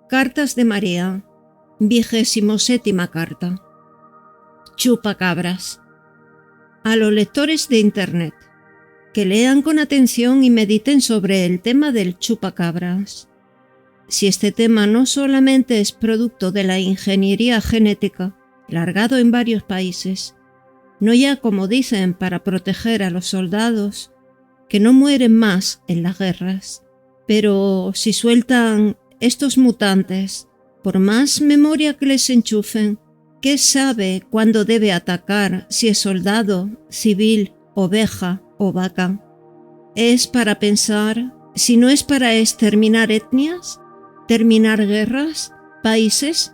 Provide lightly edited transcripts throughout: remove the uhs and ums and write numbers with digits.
Cartas de María, 27ª carta. Chupacabras. A los lectores de Internet, que lean con atención y mediten sobre el tema del chupacabras. Si este tema no solamente es producto de la ingeniería genética, largado en varios países, no ya como dicen para proteger a los soldados, que no mueren más en las guerras, pero si sueltan estos mutantes, por más memoria que les enchufen, ¿qué sabe cuándo debe atacar, si es soldado, civil, oveja o vaca? Es para pensar si no es para exterminar etnias, terminar guerras, países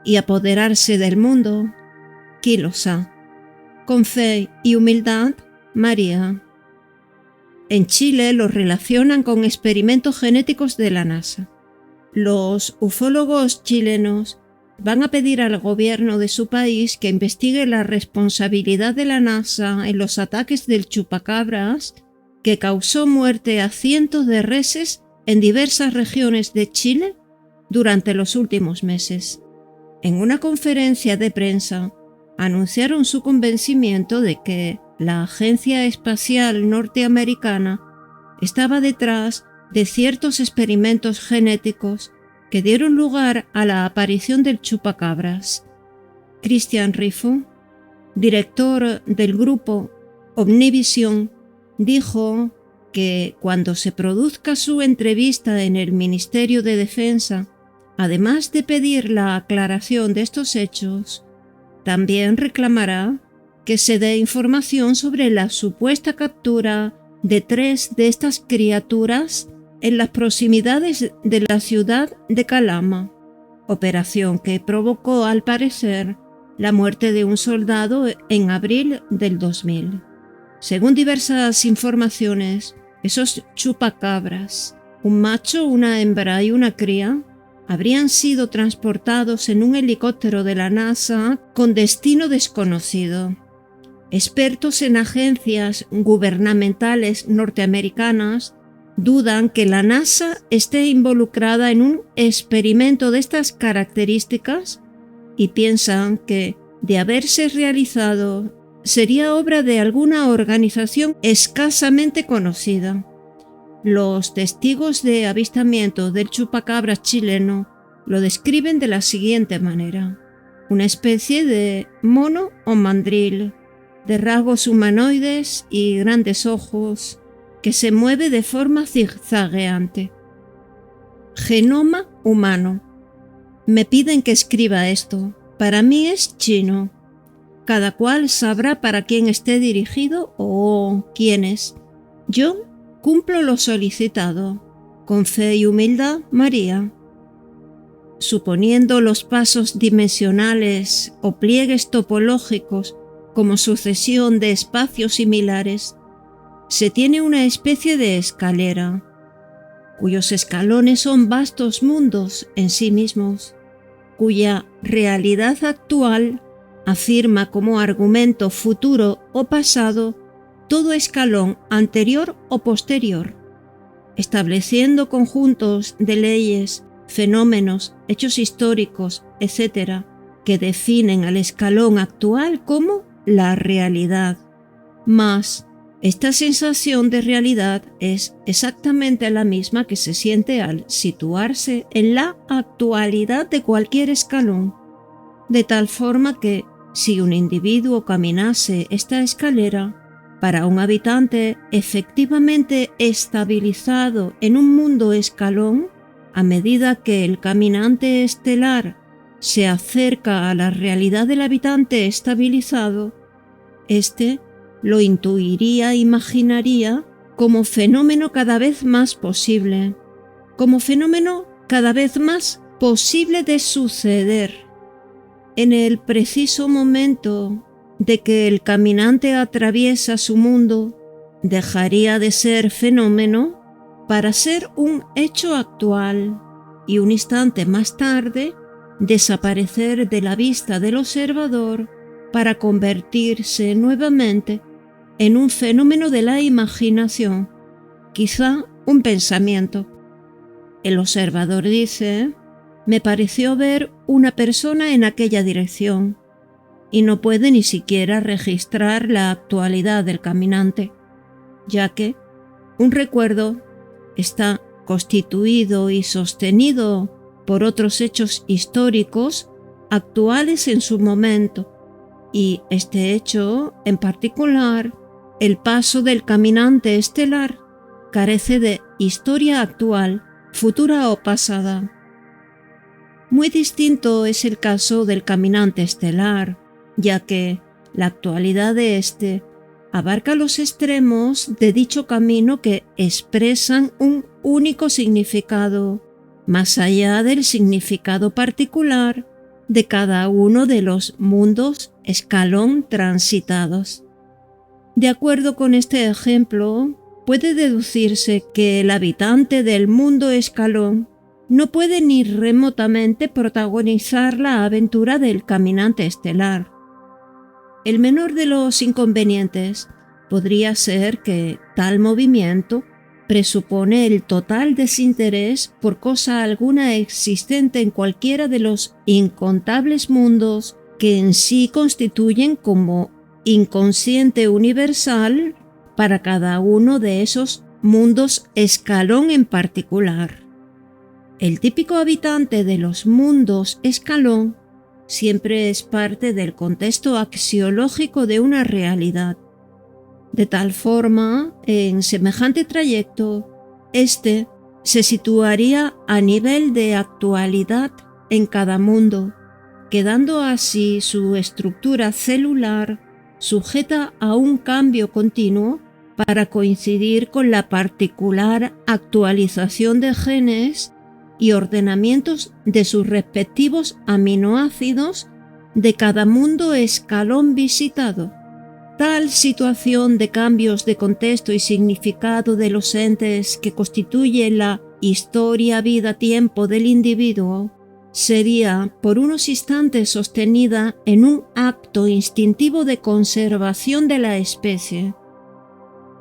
y apoderarse del mundo. ¿Quién lo sabe? Con fe y humildad, María. En Chile lo relacionan con experimentos genéticos de la NASA. Los ufólogos chilenos van a pedir al gobierno de su país que investigue la responsabilidad de la NASA en los ataques del chupacabras que causó muerte a cientos de reses en diversas regiones de Chile durante los últimos meses. En una conferencia de prensa, anunciaron su convencimiento de que la Agencia Espacial Norteamericana estaba detrás de ciertos experimentos genéticos que dieron lugar a la aparición del chupacabras. Christian Rifo, director del grupo Omnivisión, dijo que cuando se produzca su entrevista en el Ministerio de Defensa, además de pedir la aclaración de estos hechos, también reclamará que se dé información sobre la supuesta captura de 3 de estas criaturas en las proximidades de la ciudad de Calama, operación que provocó al parecer la muerte de un soldado en abril del 2000. Según diversas informaciones, esos chupacabras, un macho, una hembra y una cría, habrían sido transportados en un helicóptero de la NASA con destino desconocido. Expertos en agencias gubernamentales norteamericanas dudan que la NASA esté involucrada en un experimento de estas características y piensan que, de haberse realizado, sería obra de alguna organización escasamente conocida. Los testigos de avistamiento del chupacabras chileno lo describen de la siguiente manera: una especie de mono o mandril, de rasgos humanoides y grandes ojos, que se mueve de forma zigzagueante. Genoma humano. Me piden que escriba esto. Para mí es chino. Cada cual sabrá para quién esté dirigido o quién es. Yo cumplo lo solicitado. Con fe y humildad, María. Suponiendo los pasos dimensionales o pliegues topológicos como sucesión de espacios similares, se tiene una especie de escalera, cuyos escalones son vastos mundos en sí mismos, cuya realidad actual afirma como argumento futuro o pasado todo escalón anterior o posterior, estableciendo conjuntos de leyes, fenómenos, hechos históricos, etc., que definen al escalón actual como la realidad. Mas esta sensación de realidad es exactamente la misma que se siente al situarse en la actualidad de cualquier escalón, de tal forma que, si un individuo caminase esta escalera, para un habitante efectivamente estabilizado en un mundo escalón, a medida que el caminante estelar se acerca a la realidad del habitante estabilizado, éste lo intuiría e imaginaría como fenómeno cada vez más posible, como fenómeno cada vez más posible de suceder. En el preciso momento de que el caminante atraviesa su mundo, dejaría de ser fenómeno para ser un hecho actual y un instante más tarde desaparecer de la vista del observador para convertirse nuevamente en un fenómeno de la imaginación, quizá un pensamiento. El observador dice: me pareció ver una persona en aquella dirección, y no puede ni siquiera registrar la actualidad del caminante, ya que un recuerdo está constituido y sostenido por otros hechos históricos actuales en su momento, y este hecho en particular, el paso del caminante estelar, carece de historia actual, futura o pasada. Muy distinto es el caso del caminante estelar, ya que la actualidad de éste abarca los extremos de dicho camino que expresan un único significado, más allá del significado particular de cada uno de los mundos escalón transitados. De acuerdo con este ejemplo, puede deducirse que el habitante del mundo escalón no puede ni remotamente protagonizar la aventura del caminante estelar. El menor de los inconvenientes podría ser que tal movimiento presupone el total desinterés por cosa alguna existente en cualquiera de los incontables mundos que en sí constituyen como inconsciente universal para cada uno de esos mundos escalón en particular. El típico habitante de los mundos escalón siempre es parte del contexto axiológico de una realidad. De tal forma, en semejante trayecto, éste se situaría a nivel de actualidad en cada mundo, quedando así su estructura celular sujeta a un cambio continuo para coincidir con la particular actualización de genes y ordenamientos de sus respectivos aminoácidos de cada mundo escalón visitado. Tal situación de cambios de contexto y significado de los entes que constituyen la historia, vida, tiempo del individuo sería por unos instantes sostenida en un acto instintivo de conservación de la especie,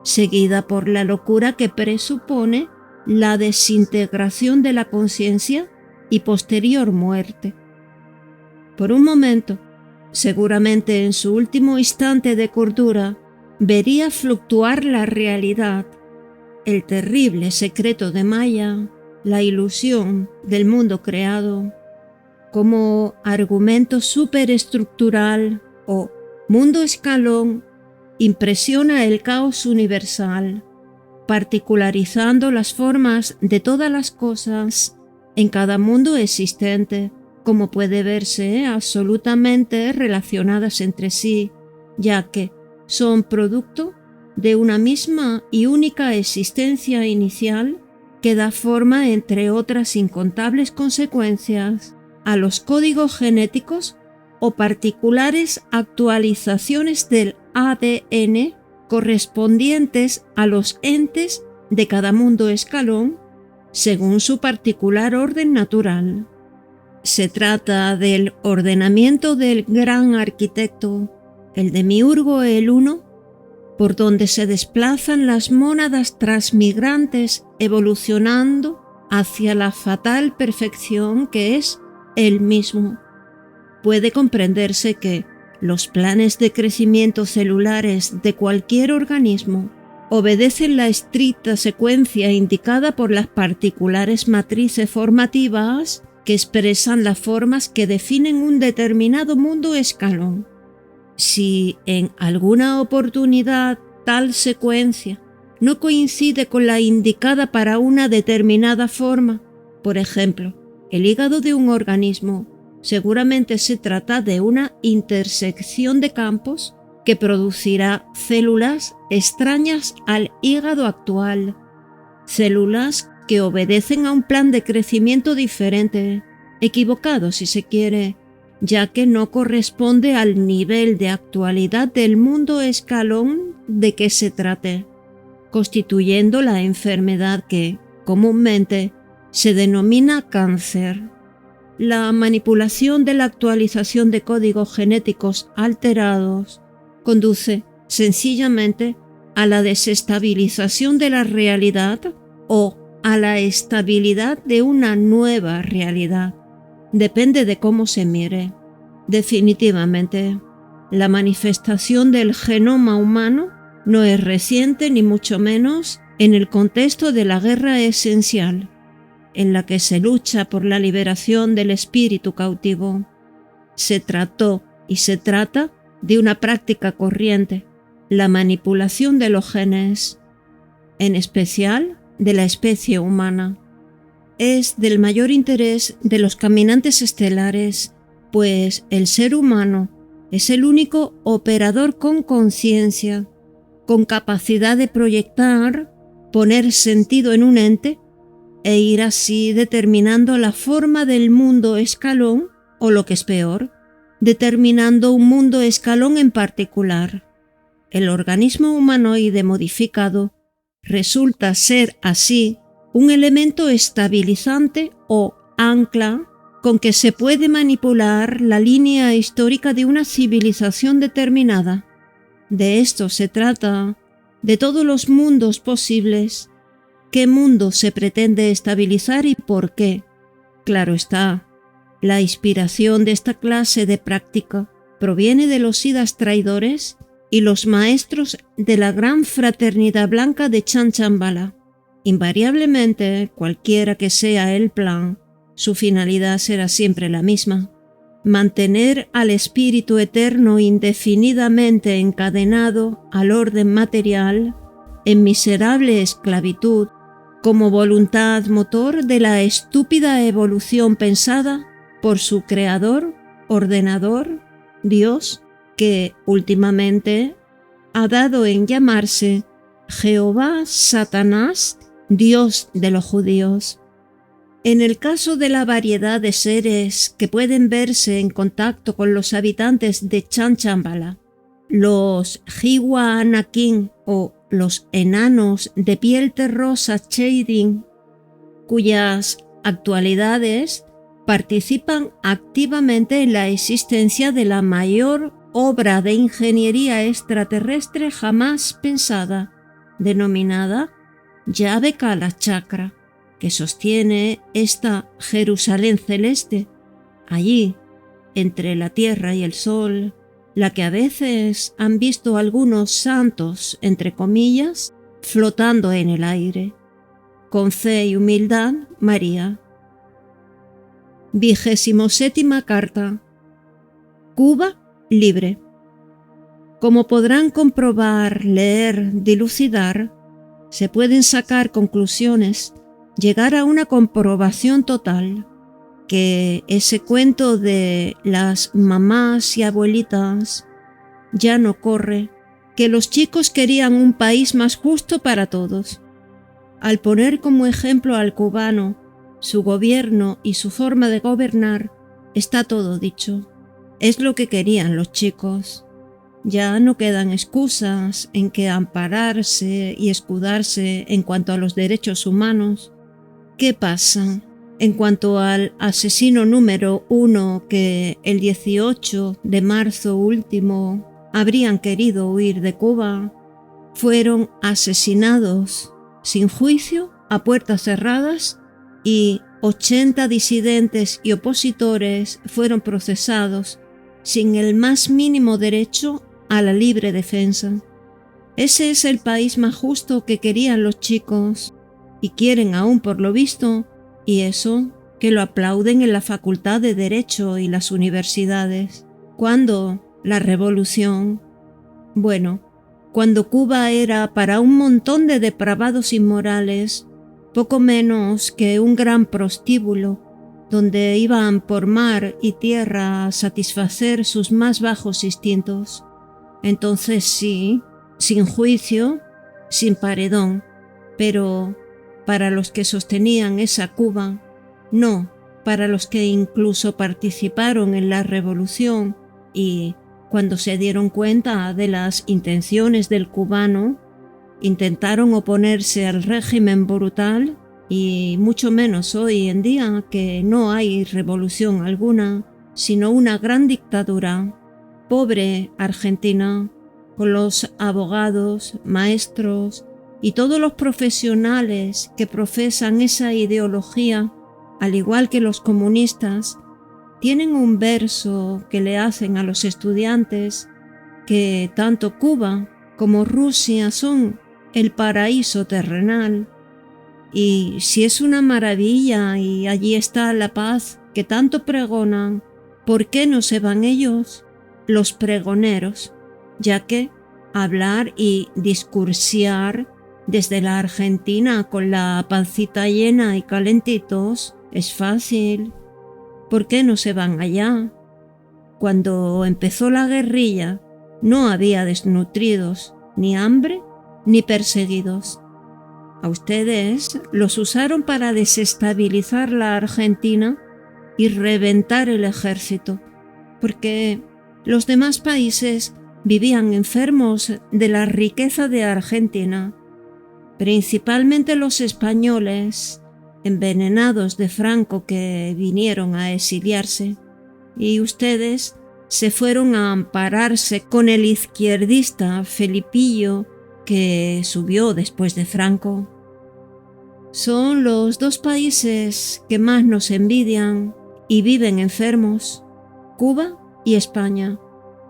seguida por la locura que presupone la desintegración de la conciencia y posterior muerte. Por un momento, seguramente en su último instante de cordura, vería fluctuar la realidad, el terrible secreto de Maya, la ilusión del mundo creado, como argumento superestructural o mundo escalón, impresiona el caos universal, particularizando las formas de todas las cosas en cada mundo existente, como puede verse absolutamente relacionadas entre sí, ya que son producto de una misma y única existencia inicial que da forma, entre otras incontables consecuencias, a los códigos genéticos o particulares actualizaciones del ADN correspondientes a los entes de cada mundo escalón según su particular orden natural. Se trata del ordenamiento del gran arquitecto, el demiurgo el Uno, por donde se desplazan las mónadas transmigrantes evolucionando hacia la fatal perfección que es él mismo. Puede comprenderse que los planes de crecimiento celulares de cualquier organismo obedecen la estricta secuencia indicada por las particulares matrices formativas que expresan las formas que definen un determinado mundo escalón. Si en alguna oportunidad tal secuencia no coincide con la indicada para una determinada forma, por ejemplo, el hígado de un organismo, seguramente se trata de una intersección de campos que producirá células extrañas al hígado actual, células que obedecen a un plan de crecimiento diferente, equivocado si se quiere, ya que no corresponde al nivel de actualidad del mundo escalón de que se trate, constituyendo la enfermedad que, comúnmente, se denomina cáncer. La manipulación de la actualización de códigos genéticos alterados conduce sencillamente a la desestabilización de la realidad o a la estabilidad de una nueva realidad. Depende de cómo se mire. Definitivamente, la manifestación del genoma humano no es reciente ni mucho menos en el contexto de la guerra esencial, en la que se lucha por la liberación del espíritu cautivo. Se trató y se trata de una práctica corriente, la manipulación de los genes, en especial de la especie humana. Es del mayor interés de los caminantes estelares, pues el ser humano es el único operador con conciencia, con capacidad de proyectar, poner sentido en un ente e ir así determinando la forma del mundo escalón, o lo que es peor, determinando un mundo escalón en particular. El organismo humanoide modificado resulta ser así un elemento estabilizante o ancla con que se puede manipular la línea histórica de una civilización determinada. De esto se trata, de todos los mundos posibles. ¿Qué mundo se pretende estabilizar y por qué? Claro está, la inspiración de esta clase de práctica proviene de los siddhas traidores y los maestros de la gran fraternidad blanca de Chanchambala. Invariablemente, cualquiera que sea el plan, su finalidad será siempre la misma: mantener al espíritu eterno indefinidamente encadenado al orden material en miserable esclavitud, como voluntad motor de la estúpida evolución pensada por su creador, ordenador, Dios, que últimamente ha dado en llamarse Jehová Satanás, Dios de los judíos. En el caso de la variedad de seres que pueden verse en contacto con los habitantes de Chanchambala, los Jiwa Anakin o los enanos de piel terrosa Shading, cuyas actualidades participan activamente en la existencia de la mayor obra de ingeniería extraterrestre jamás pensada, denominada Llave Kala Chakra, que sostiene esta Jerusalén celeste, allí, entre la tierra y el sol, la que a veces han visto algunos santos, entre comillas, flotando en el aire. Con fe y humildad, María. 27ª carta. Cuba libre. Como podrán comprobar, leer, dilucidar, se pueden sacar conclusiones, llegar a una comprobación total, que ese cuento de las mamás y abuelitas ya no corre, que los chicos querían un país más justo para todos. Al poner como ejemplo al cubano, su gobierno y su forma de gobernar, está todo dicho. Es lo que querían los chicos. Ya no quedan excusas en que ampararse y escudarse en cuanto a los derechos humanos. ¿Qué pasa en cuanto al asesino número 1 que el 18 de marzo último habrían querido huir de Cuba? Fueron asesinados sin juicio, a puertas cerradas, y 80 disidentes y opositores fueron procesados sin el más mínimo derecho a la libre defensa. Ese es el país más justo que querían los chicos, y quieren aún por lo visto, y eso que lo aplauden en la Facultad de Derecho y las universidades. ¿Cuándo? La revolución. Bueno, cuando Cuba era para un montón de depravados inmorales poco menos que un gran prostíbulo, donde iban por mar y tierra a satisfacer sus más bajos instintos. Entonces sí, sin juicio, sin paredón, pero para los que sostenían esa Cuba, no para los que incluso participaron en la revolución y, cuando se dieron cuenta de las intenciones del cubano, intentaron oponerse al régimen brutal, y mucho menos hoy en día, que no hay revolución alguna, sino una gran dictadura. Pobre Argentina, con los abogados, maestros y todos los profesionales que profesan esa ideología, al igual que los comunistas, tienen un verso que le hacen a los estudiantes que tanto Cuba como Rusia son el paraíso terrenal. Y si es una maravilla y allí está la paz que tanto pregonan, ¿por qué no se van ellos, los pregoneros? Ya que hablar y discursiar desde la Argentina con la pancita llena y calentitos es fácil. ¿Por qué no se van allá? Cuando empezó la guerrilla no había desnutridos, ni hambre, ni perseguidos. A ustedes los usaron para desestabilizar la Argentina y reventar el ejército, porque los demás países vivían enfermos de la riqueza de Argentina, principalmente los españoles, envenenados de Franco que vinieron a exiliarse, y ustedes se fueron a ampararse con el izquierdista Felipillo que subió después de Franco. Son los dos países que más nos envidian y viven enfermos, Cuba y España.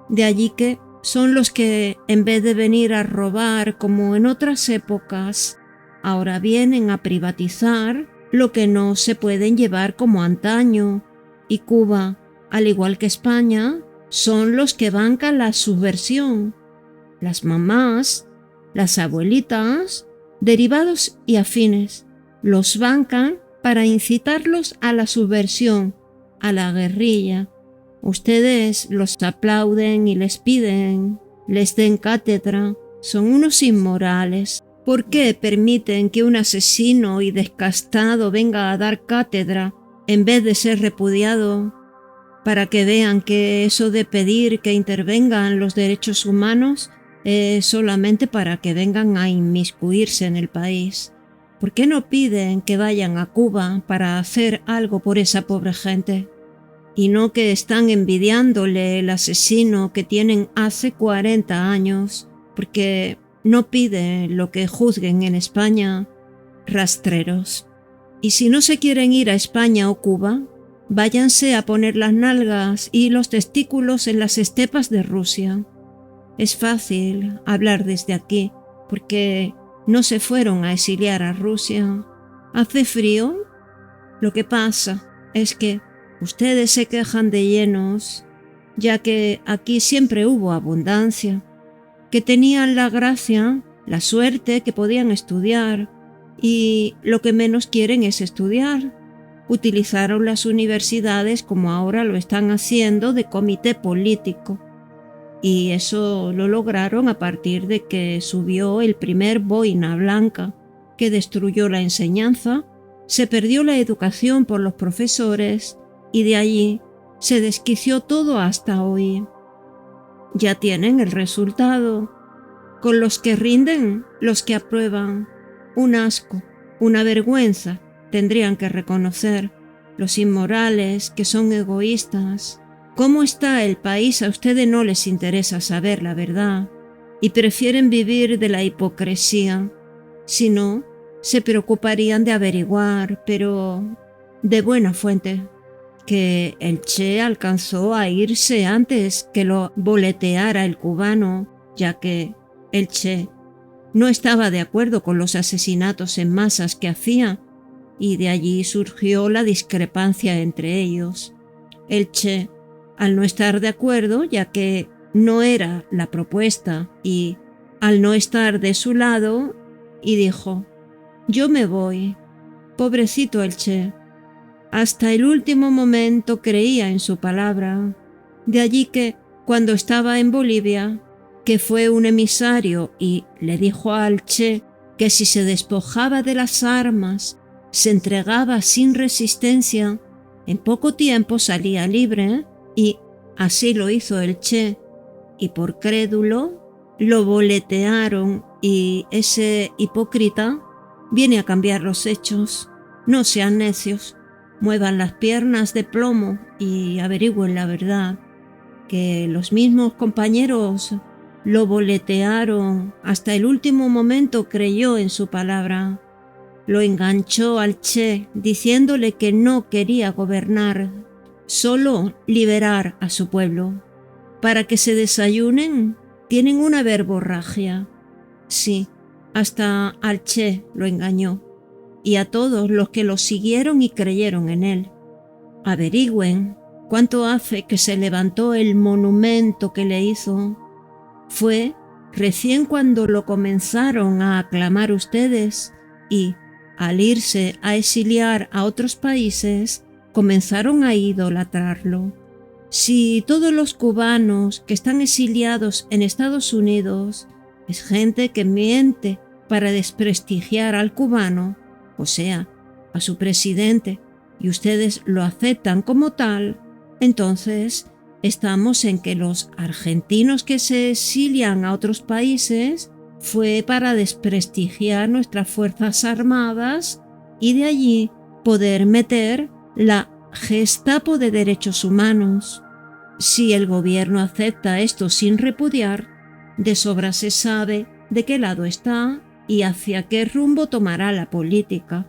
De allí que son los que, en vez de venir a robar como en otras épocas, ahora vienen a privatizar lo que no se pueden llevar como antaño. Y Cuba, al igual que España, son los que bancan la subversión. Las mamás, las abuelitas, derivados y afines, los bancan para incitarlos a la subversión, a la guerrilla. Ustedes los aplauden y les piden, les den cátedra. Son unos inmorales. ¿Por qué permiten que un asesino y descastado venga a dar cátedra en vez de ser repudiado? Para que vean que eso de pedir que intervengan los derechos humanos es solamente para que vengan a inmiscuirse en el país. ¿Por qué no piden que vayan a Cuba para hacer algo por esa pobre gente? Y no que están envidiándole el asesino que tienen hace 40 años, porque no piden lo que juzguen en España, rastreros. Y si no se quieren ir a España o Cuba, váyanse a poner las nalgas y los testículos en las estepas de Rusia. Es fácil hablar desde aquí, porque no se fueron a exiliar a Rusia. ¿Hace frío? Lo que pasa es que ustedes se quejan de llenos, ya que aquí siempre hubo abundancia, que tenían la gracia, la suerte, que podían estudiar, y lo que menos quieren es estudiar. Utilizaron las universidades como ahora lo están haciendo de comité político. Y eso lo lograron a partir de que subió el primer boina blanca, que destruyó la enseñanza, se perdió la educación por los profesores y de allí se desquició todo hasta hoy. Ya tienen el resultado. Con los que rinden, los que aprueban. Un asco, una vergüenza, tendrían que reconocer. Los inmorales, que son egoístas. ¿Cómo está el país? A ustedes no les interesa saber la verdad y prefieren vivir de la hipocresía. Si no, se preocuparían de averiguar, pero de buena fuente, que el Che alcanzó a irse antes que lo boleteara el cubano, ya que el Che no estaba de acuerdo con los asesinatos en masas que hacía, y de allí surgió la discrepancia entre ellos. El Che, al no estar de acuerdo, ya que no era la propuesta, y al no estar de su lado, y dijo: «Yo me voy». Pobrecito el Che. Hasta el último momento creía en su palabra. De allí que, cuando estaba en Bolivia, que fue un emisario y le dijo al Che que si se despojaba de las armas, se entregaba sin resistencia, en poco tiempo salía libre, y así lo hizo el Che, y por crédulo lo boletearon, y ese hipócrita viene a cambiar los hechos. No sean necios, muevan las piernas de plomo y averigüen la verdad, que los mismos compañeros lo boletearon, hasta el último momento creyó en su palabra. Lo enganchó al Che diciéndole que no quería gobernar, solo liberar a su pueblo. Para que se desayunen, tienen una verborragia. Sí, hasta al Che lo engañó, y a todos los que lo siguieron y creyeron en él. Averigüen cuánto hace que se levantó el monumento que le hizo. Fue recién cuando lo comenzaron a aclamar ustedes y, al irse a exiliar a otros países, comenzaron a idolatrarlo. Si todos los cubanos que están exiliados en Estados Unidos es gente que miente para desprestigiar al cubano, o sea, a su presidente, y ustedes lo aceptan como tal, entonces estamos en que los argentinos que se exilian a otros países fue para desprestigiar nuestras fuerzas armadas y de allí poder meter la Gestapo de Derechos Humanos. Si el gobierno acepta esto sin repudiar, de sobra se sabe de qué lado está y hacia qué rumbo tomará la política,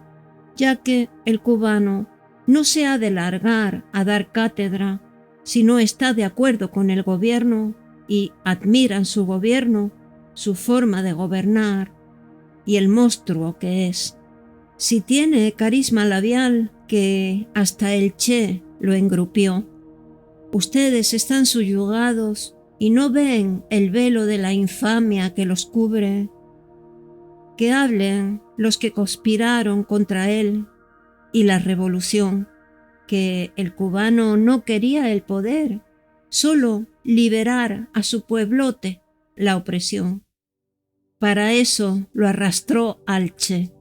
ya que el cubano no se ha de largar a dar cátedra si no está de acuerdo con el gobierno y admiran su gobierno, su forma de gobernar y el monstruo que es. Si tiene carisma labial que hasta el Che lo engrupió. Ustedes están subyugados y no ven el velo de la infamia que los cubre. Que hablen los que conspiraron contra él y la revolución, que el cubano no quería el poder, solo liberar a su pueblote, la opresión. Para eso lo arrastró al Che.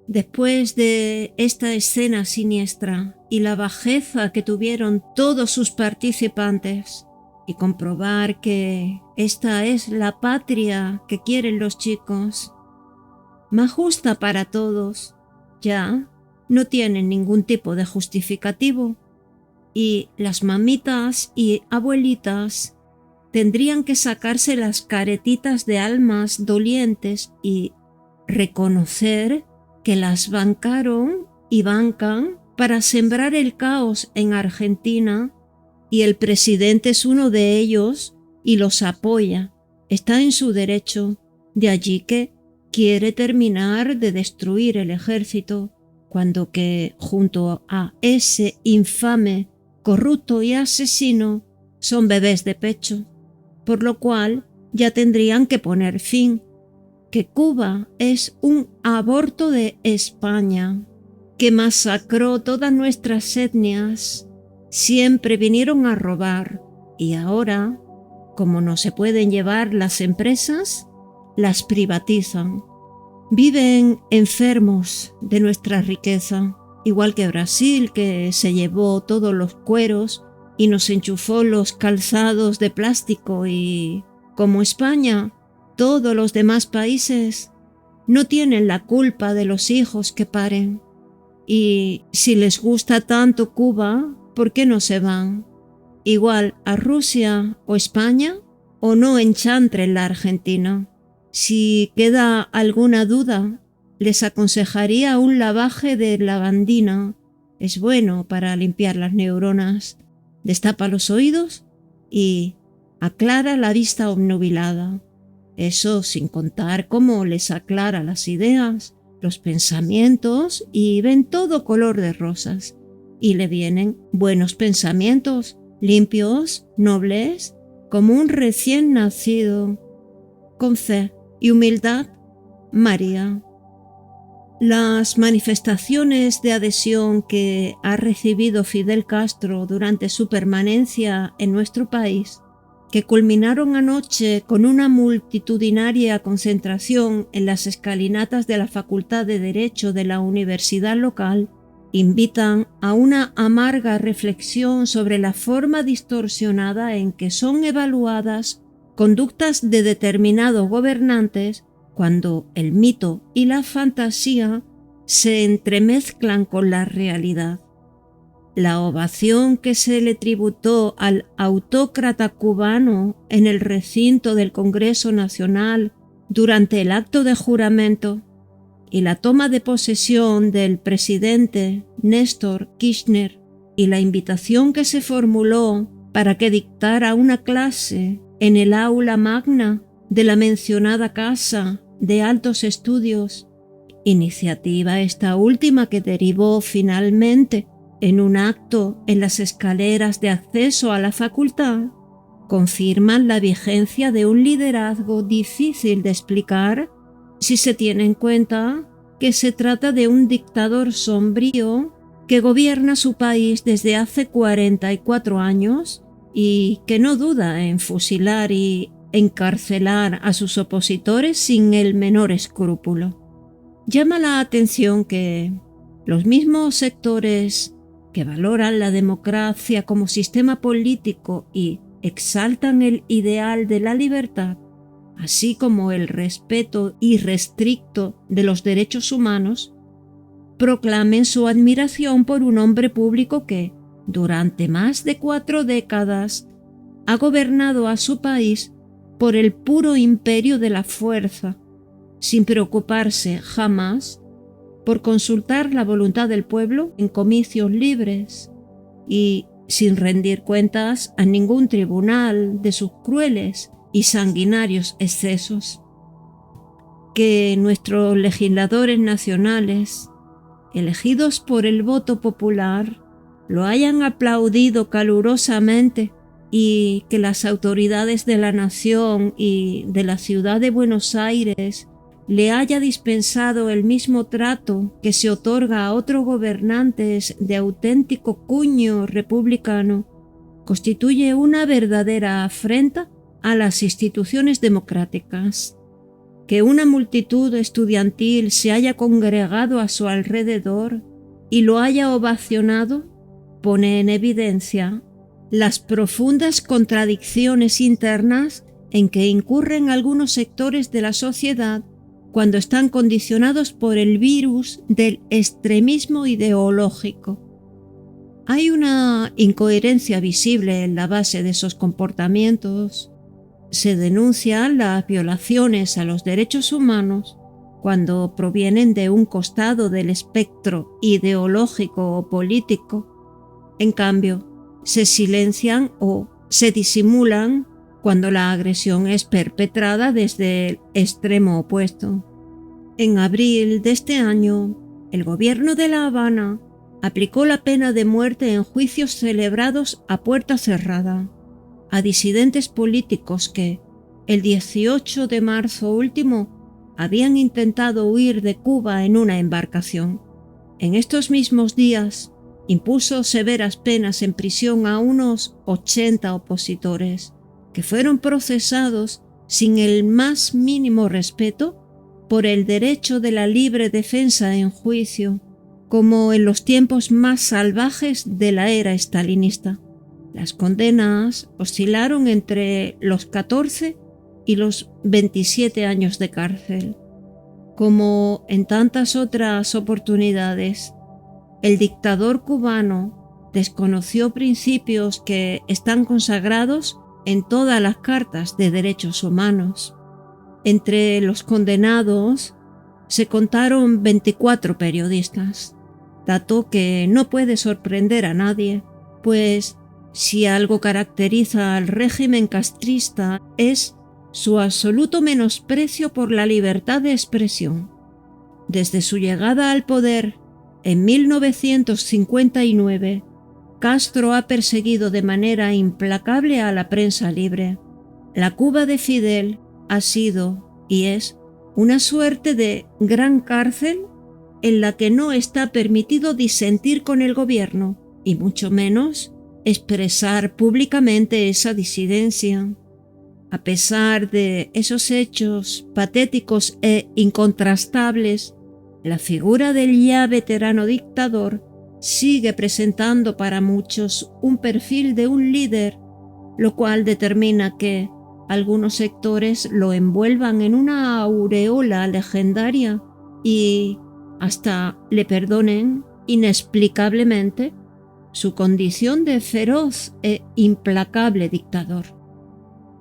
Después de esta escena siniestra y la bajeza que tuvieron todos sus participantes, y comprobar que esta es la patria que quieren los chicos, más justa para todos, ya no tienen ningún tipo de justificativo, y las mamitas y abuelitas tendrían que sacarse las caretitas de almas dolientes y reconocer que las bancaron y bancan para sembrar el caos en Argentina, y el presidente es uno de ellos y los apoya. Está en su derecho, de allí que quiere terminar de destruir el ejército, cuando que junto a ese infame, corrupto y asesino son bebés de pecho, por lo cual ya tendrían que poner fin, que Cuba es un aborto de España, que masacró todas nuestras etnias, siempre vinieron a robar y ahora, como no se pueden llevar las empresas, las privatizan. Viven enfermos de nuestra riqueza, igual que Brasil, que se llevó todos los cueros y nos enchufó los calzados de plástico, y como España, todos los demás países no tienen la culpa de los hijos que paren. Y si les gusta tanto Cuba, ¿por qué no se van? Igual a Rusia o España, o no enchantren la Argentina. Si queda alguna duda, les aconsejaría un lavaje de lavandina. Es bueno para limpiar las neuronas. Destapa los oídos y aclara la vista obnubilada. Eso sin contar cómo les aclara las ideas, los pensamientos, y ven todo color de rosas. Y le vienen buenos pensamientos, limpios, nobles, como un recién nacido. Con fe y humildad, María. Las manifestaciones de adhesión que ha recibido Fidel Castro durante su permanencia en nuestro país, que culminaron anoche con una multitudinaria concentración en las escalinatas de la Facultad de Derecho de la universidad local, invitan a una amarga reflexión sobre la forma distorsionada en que son evaluadas conductas de determinados gobernantes cuando el mito y la fantasía se entremezclan con la realidad. La ovación que se le tributó al autócrata cubano en el recinto del Congreso Nacional durante el acto de juramento y la toma de posesión del presidente Néstor Kirchner y la invitación que se formuló para que dictara una clase en el aula magna de la mencionada Casa de Altos Estudios, iniciativa esta última que derivó finalmente en un acto en las escaleras de acceso a la facultad, confirman la vigencia de un liderazgo difícil de explicar si se tiene en cuenta que se trata de un dictador sombrío que gobierna su país desde hace 44 años y que no duda en fusilar y encarcelar a sus opositores sin el menor escrúpulo. Llama la atención que los mismos sectores que valoran la democracia como sistema político y exaltan el ideal de la libertad, así como el respeto irrestricto de los derechos humanos, proclamen su admiración por un hombre público que, durante más de 4 décadas, ha gobernado a su país por el puro imperio de la fuerza, sin preocuparse jamás por consultar la voluntad del pueblo en comicios libres y sin rendir cuentas a ningún tribunal de sus crueles y sanguinarios excesos. Que nuestros legisladores nacionales, elegidos por el voto popular, lo hayan aplaudido calurosamente y que las autoridades de la nación y de la ciudad de Buenos Aires le haya dispensado el mismo trato que se otorga a otros gobernantes de auténtico cuño republicano, constituye una verdadera afrenta a las instituciones democráticas. Que una multitud estudiantil se haya congregado a su alrededor y lo haya ovacionado pone en evidencia las profundas contradicciones internas en que incurren algunos sectores de la sociedad cuando están condicionados por el virus del extremismo ideológico. Hay una incoherencia visible en la base de esos comportamientos. Se denuncian las violaciones a los derechos humanos cuando provienen de un costado del espectro ideológico o político. En cambio, se silencian o se disimulan cuando la agresión es perpetrada desde el extremo opuesto. En abril de este año, el gobierno de La Habana aplicó la pena de muerte en juicios celebrados a puerta cerrada a disidentes políticos que, el 18 de marzo último, habían intentado huir de Cuba en una embarcación. En estos mismos días, impuso severas penas en prisión a unos 80 opositores, que fueron procesados sin el más mínimo respeto por el derecho de la libre defensa en juicio, como en los tiempos más salvajes de la era estalinista. Las condenas oscilaron entre los 14 y los 27 años de cárcel. Como en tantas otras oportunidades, el dictador cubano desconoció principios que están consagrados en todas las cartas de derechos humanos. Entre los condenados se contaron 24 periodistas, dato que no puede sorprender a nadie, pues si algo caracteriza al régimen castrista es su absoluto menosprecio por la libertad de expresión. Desde su llegada al poder en 1959, Castro ha perseguido de manera implacable a la prensa libre. La Cuba de Fidel ha sido y es una suerte de gran cárcel en la que no está permitido disentir con el gobierno y mucho menos expresar públicamente esa disidencia. A pesar de esos hechos patéticos e incontrastables, la figura del ya veterano dictador sigue presentando para muchos un perfil de un líder, lo cual determina que algunos sectores lo envuelvan en una aureola legendaria y hasta le perdonen inexplicablemente su condición de feroz e implacable dictador.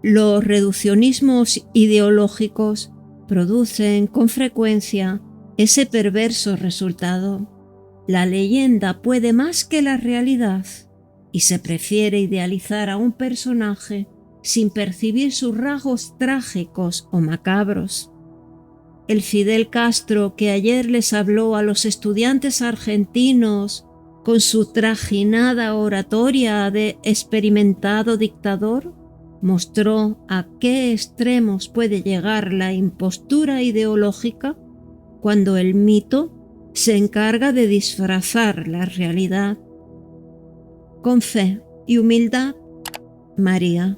Los reduccionismos ideológicos producen con frecuencia ese perverso resultado. La leyenda puede más que la realidad y se prefiere idealizar a un personaje sin percibir sus rasgos trágicos o macabros. El Fidel Castro que ayer les habló a los estudiantes argentinos con su trajinada oratoria de experimentado dictador, mostró a qué extremos puede llegar la impostura ideológica cuando el mito se encarga de disfrazar la realidad. Con fe y humildad, María.